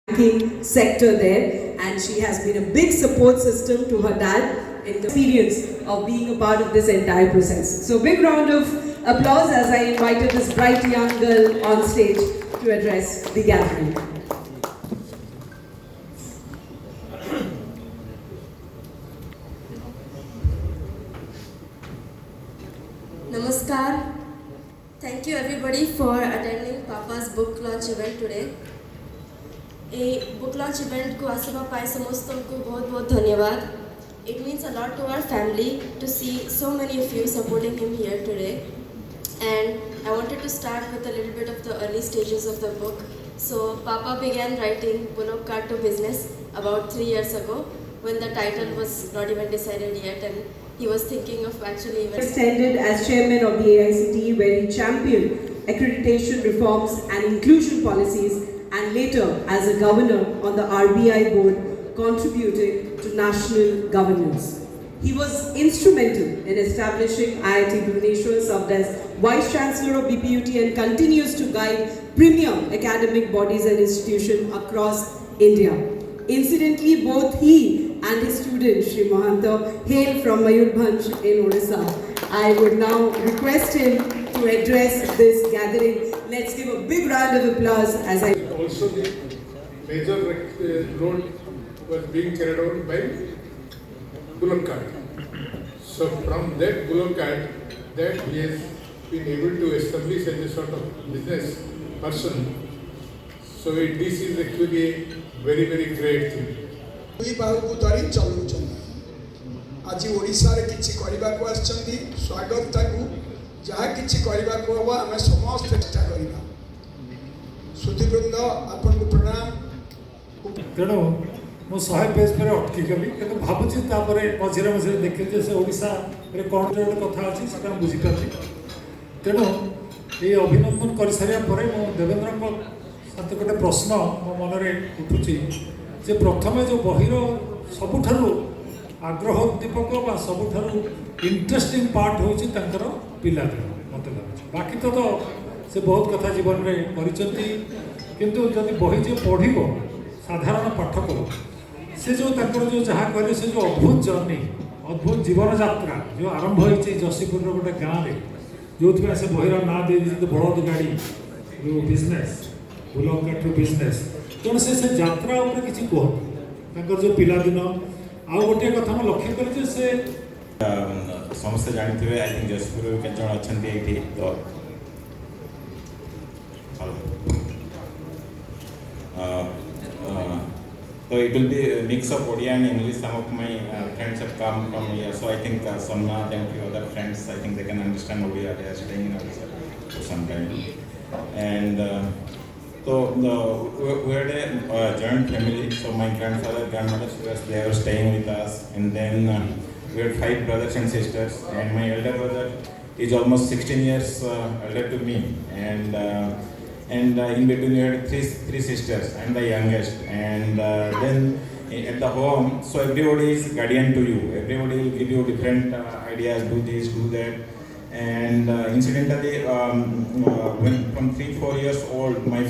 banking sector there, and she has been a big support system to her dad in the experience of being a part of this entire process. So big round of applause as I invited this bright young girl on stage to address the gathering. Namaskar. Thank you everybody for attending Papa's book launch event today. A book launch event को आसिबा पाए समस्तों को बहुत बहुत धन्यवाद. It means a lot to our family to see so many of you supporting him here today. And I wanted to start with a little bit of the early stages of the book. So Papa began writing Bullock Card to Business about 3 years ago when the title was not even decided yet, and he was thinking of actually even Extended as chairman of the AICTE, where he championed accreditation reforms and inclusion policies, and later as a governor on the RBI board, contributing to national governance. He was instrumental in establishing IIT Bhubaneshwar, served as Vice Chancellor of BPUT, and continues to guide premier academic bodies and institutions across India. Incidentally, both he and his student, Sri Mohanta, hail from Mayurbhanj in Odisha. I would now request him to address this gathering. Let's give a big round of applause as I... Also, the major role was being carried out by Bullock card. So from that Bullock card, that he has been able to establish as a sort of business person. So this is actually a very, very great thing. दुई बाहु धरी चलुचन आज ओडिशा रे किछि करबा को आछंती स्वागत ताकू जहा किछि करबा को हबो आमे समस्त चेष्टा करिबा सुधीवृंद आपन को प्रणाम तेणु मो 100 पेज पर अटकी गली किंतु भाबुची तापरे मझिरे मझिरे देखि जे से ओडिशा रे कोन जोड कथा अछि सेटा बुझि करली तेणु ए अभिनंदन करि सारिया परे मो देवेंद्र को साथ गोटे प्रश्न मो मनरे उठुची जे प्रथमे जो बहिर सबुठारु आग्रह उद्दीपक बा सबुठारु इंटरेस्टिंग पार्ट होची तंकर पिलादिन मते लागुची बाकी तो से बहुत कथा जीवन में करिसंती किंतु जदि बहि जे पढिबो साधारण पाठक से जो तंकर जो जहा कहले से जो अद्भुत जर्नी अद्भुत जीवन यात्रा जो आरंभ होईची जसीपुर रो गोटे गाँव रे जो से बहिर ना दे बड़द गाड़ी जो बिजनेस बुलक कार्ड बिजनेस तेणु से यात्रा उपर किसी कहतु जो पिलादिन आउ गोटे कथा मैं लक्ष्य कर से समस्त जानते आई थिंक जसपुर के जन अच्छा ये so it will be a mix of Odia and English. Some of my friends have come from here, so I think Somnath and few other friends, I think they can understand Odia. They are staying in Odisha for some time, and so we had a joint family. So my grandfather, grandmother, they were staying with us, and then we had 5 brothers and sisters, and my elder brother is almost 16 years elder to me, and in between we had three sisters. I'm the youngest, and then at the home, so everybody is guardian to you. Everybody will give you different ideas, do this, do that. And incidentally, when from 3-4 years old, my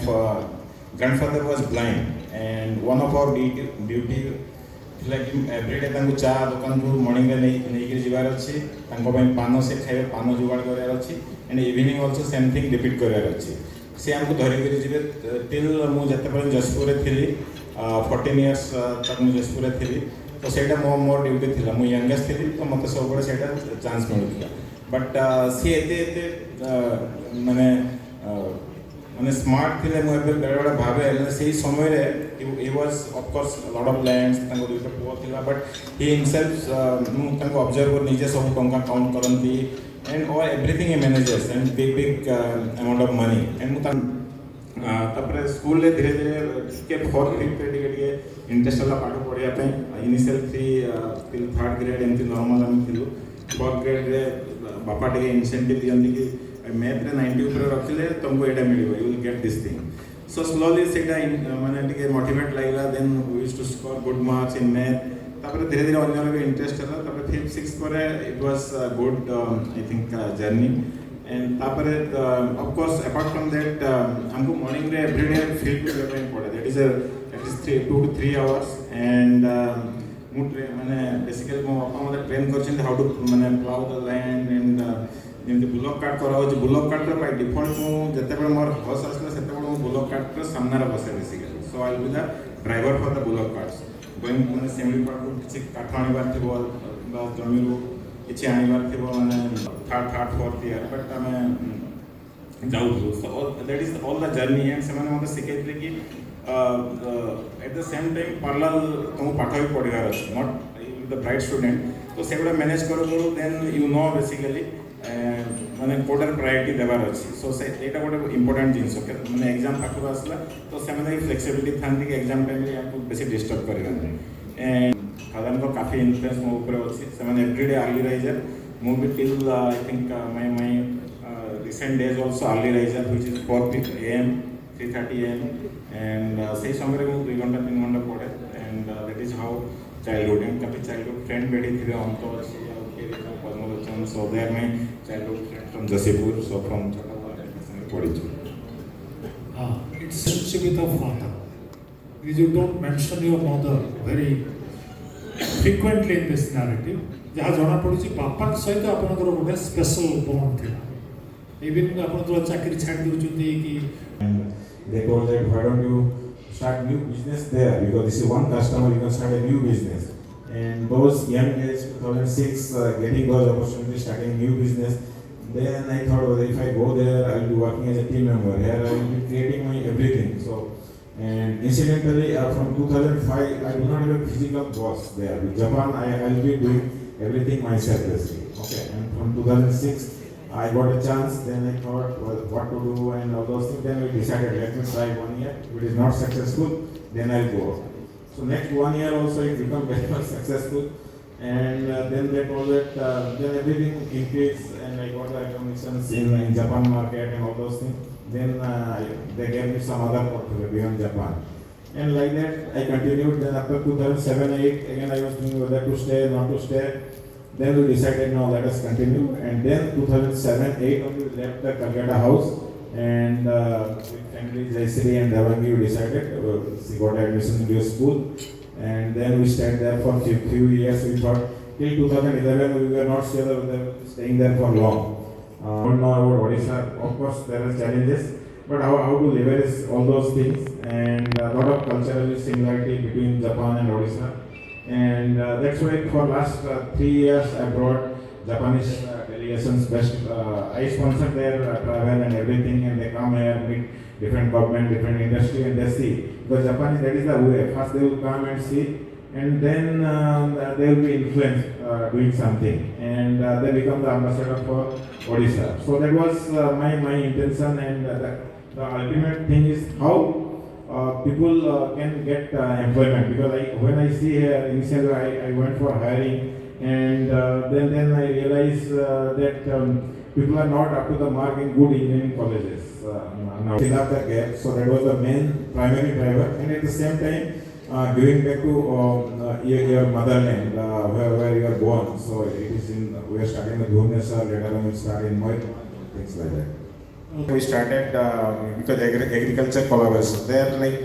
grandfather was blind, and one of our duty like every day तांको चा दुकान को morning में नहीं कर जीवार अच्छी तांको भाई पानो से खाए पानो जुगाड़ करार अच्छी and evening also same thing repeat करार अच्छी से हमको धरी कर जीवे टिल मु जते पर जसपुर रे थिली 14 इयर्स तक मु जसपुर रे थिली तो सेटा मोर ड्यूटी थिला मु यंगेस्ट थिली तो मते सब बड़े सेटा चांस मिलुला बट सी एते माने माने स्मार्ट थिले मु एबे बेडा भाबे से समय रे he was of course a lot of lands तांको दुटा पुआ थिला बट he himself मु तांको ऑब्जर्व कर निजे सब टंका count करंती and all everything he manages and big amount of money and मु तापर स्कूल ले धीरे धीरे के 4th 5th के इंटरेस्ट वाला पाठ पढ़िया पे इनिशियल 3 till 3rd ग्रेड एमती नॉर्मल हम थिलु 4th ग्रेड रे बापा टे इंसेंटिव दियंती कि मैथ रे 90 ऊपर रखले तुमको एटा मिलिबो you will get this thing so slowly सेटा माने टिके मोटिवेट लागला then we used to score good marks in math तापर धीरे धीरे अन्य लोग इंटरेस्ट हला तापर 5th 6th पर it was good I think journey and तापर of course apart from that हमको मॉर्निंग रे एवरीडे फील्ड पे जाना पड़े that is 2 to 3 hours and basically ମୋ ବାପା ମୋତେ ଟ୍ରେନ୍ କରିଛନ୍ତି how to plow the land and ଯେମିତି ବୁଲକ୍ କାର୍ଟ କରାହେଉଛି ବୁଲକ୍ କାର୍ଟର ବାଇ ଡିଫଲ୍ଟ ମୁଁ ଯେତେବେଳେ ମୋର ହସ୍ ଆସିଲା ସେତେବେଳେ ମୁଁ ବୁଲକ୍ କାର୍ଟର ସାମ୍ନାରେ ବସେ basically so I will be the driver for the bullock carts going ଶିମିଳିପାଳରୁ କିଛି କାଠ ଆଣିବାର ଥିବ ବା ଜମିରୁ କିଛି ଆଣିବାର ଥିବ ଥାର୍ଡ ଫୋର୍ଥ ଇୟର ବଟ୍ ଆମେ ଯାଉଥିଲୁ so that is all the journey and ସେମାନେ ମୋତେ ଶିଖେଇଥିଲେ କି at the same time parallel तुमको पाठ भी पढ़ार अच्छे नॉट द ब्राइट स्टूडेंट तो सेगुड़ा मैनेज करो देन यू नो बेसिकली माने कोडर प्रायोरिटी देवार अच्छी सो से एटा गोटे इंपोर्टेंट जिनस माने एग्जाम पाखर आसला तो से फ्लेक्सिबिलिटी था कि एग्जाम टाइम आपको बेसी डिस्टर्ब करेगा एंड फादर को काफ़ी इन्फ्लुएंस मो ऊपर अच्छी से एवरीडे अर्ली राइजर मु भी till I think my recent days also early riser which is 4 AM 3:30 AM and सही समय रे 2 घंटा 3 घंटा पढ़े and that is how childhood and काफी childhood friend बेड़ी थी अंत अच्छी Padmalochan so they are my childhood friend from Jasipur so from पढ़ी it's essentially the father because you don't mention your mother very frequently in this narrative जहाँ जना पड़ी बापा सहित आपनकर गोटे स्पेशल बॉन्ड थिला इवन आपनकर चाकरी छाड़ दउचुंदी कि they told that why don't you start new business there because this is one customer you can start a new business and those young age 2006 getting those opportunities starting new business then I thought well, if I go there I will be working as a team member here I will be creating my everything so and incidentally from 2005 I do not have a physical boss there in Japan I will be doing everything myself basically okay and from 2006 I got a chance, then I thought well, what to do and all those things. Then we decided let me try 1 year. If it is not successful, then I'll go. So next 1 year also it became very much successful, and then they told that then everything increased, and I got the recognitions in Japan market and all those things. Then they gave me some other portfolio beyond Japan, and like that I continued. Then after 2007-8 again I was thinking whether to stay, not to stay. Then we decided no, let us continue. And then 2007-8 only we left the Calcutta house and with family Jaisri and Devangi we decided she got admission into a school and then we stayed there for few years. We thought till 2011 we were not sure whether staying there for long. Don't know about Odisha. Of course there are challenges, but how to leverage all those things and a lot of cultural similarity between Japan and Odisha. And that's why for last 3 years I brought Japanese delegations best. I sponsored their travel and everything and they come here, meet different government, different industry and they see. Because Japanese, that is the way. First they will come and see and then they will be influenced doing something and they become the ambassador for Odisha. So that was my intention and the ultimate thing is how people can get employment because when I see here initially I went for hiring and then I realized that people are not up to the mark in good engineering colleges now fill up the gap so that was the main primary driver and at the same time giving back to your motherland where you are born so it is in we are starting with Bhubaneshwar later on we start in Mayfair things like that. We started because agriculture collaboration. There are like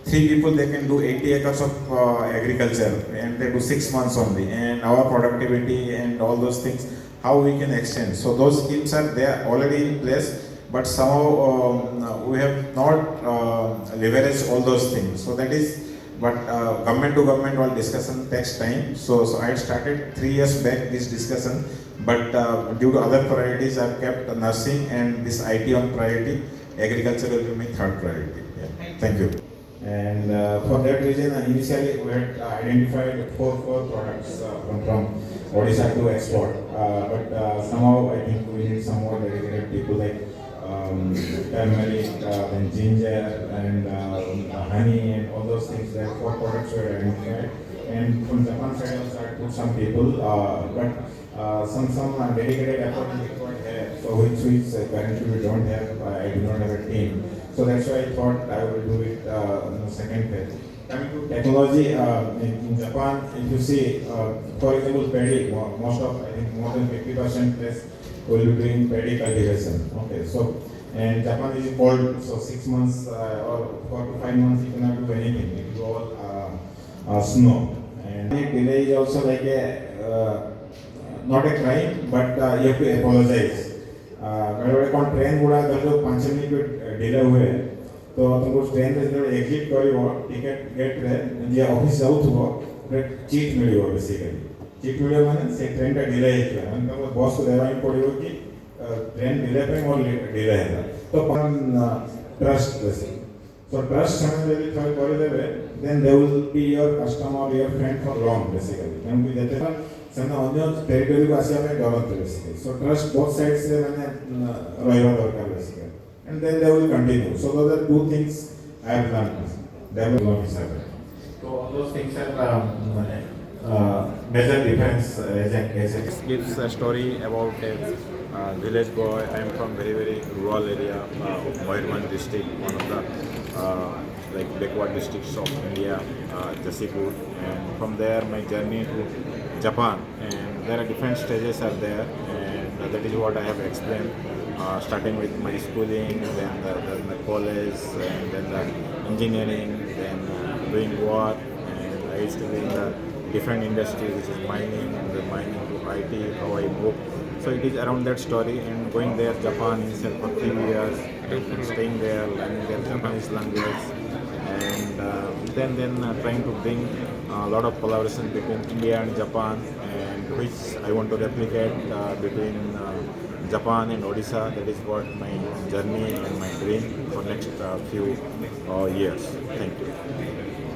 3 people they can do 80 acres of agriculture and they do 6 months only and our productivity and all those things how we can extend. So those schemes are there already in place but somehow we have not leveraged all those things. So that is but government to government all discussion takes time. So I started 3 years back this discussion. But due to other priorities, I've kept nursing and this IT on priority. Agriculture will be my third priority. Yeah. Thank you. And for that reason, initially we had identified 4 products from Odisha to export. But somehow I think we need some more dedicated people like turmeric, and ginger, and honey, and all those things. That 4 products were identified. And from Japan side also, I put some people, but some dedicated effort is required here. So which currently we don't have. I do not have a team. So that's why I thought I will do it in the second phase. Coming to technology, in Japan, if you see, for example, paddy, most of I think more than 50% place will be doing paddy cultivation. Okay, so and Japan is cold, so 6 months or 4 to 5 months you cannot do anything. It is all snow. And delay is also like not a crime, but you have to apologize. बेले कौन train गुड़ा जो 5 minute delay हुए तो तुमको train रे जो exit करिवो ticket gate रे जे ऑफिस जाउथबो चीट मिलियो बेसिकली चीट मिलियो माने से ट्रेन का डिले है माने तुमको बॉस को देवाई पड़ियो कि ट्रेन डिले पे मोर डिले है तो ट्रस्ट बेसिकली so trust समय यदि थोड़ा करे देबे then they will be your customer your friend for long basically क्योंकि जते सेना अन्य टेरिटरी को आसिया पे डरत basically so trust both sides से माने रहइबा दरकार basically and then they will continue so those are two things I have learned development history so all those things are major difference as a It's a story about a village boy. I am from very rural area of Mayfair district, one of the like backward districts of India, Jasipur. And from there, my journey to Japan. And there are different stages are there, and that is what I have explained. Starting with my schooling, then the college, and then the engineering, then doing work. And I used to be in the different industry, which is mining, and the mining to IT, how I moved. So it is around that story, and going there, Japan itself for 3 years, and staying there, learning their Japanese language, and then trying to bring a lot of collaboration between India and Japan, and which I want to replicate between Japan and Odisha. That is what my journey and my dream for next few years. Thank you.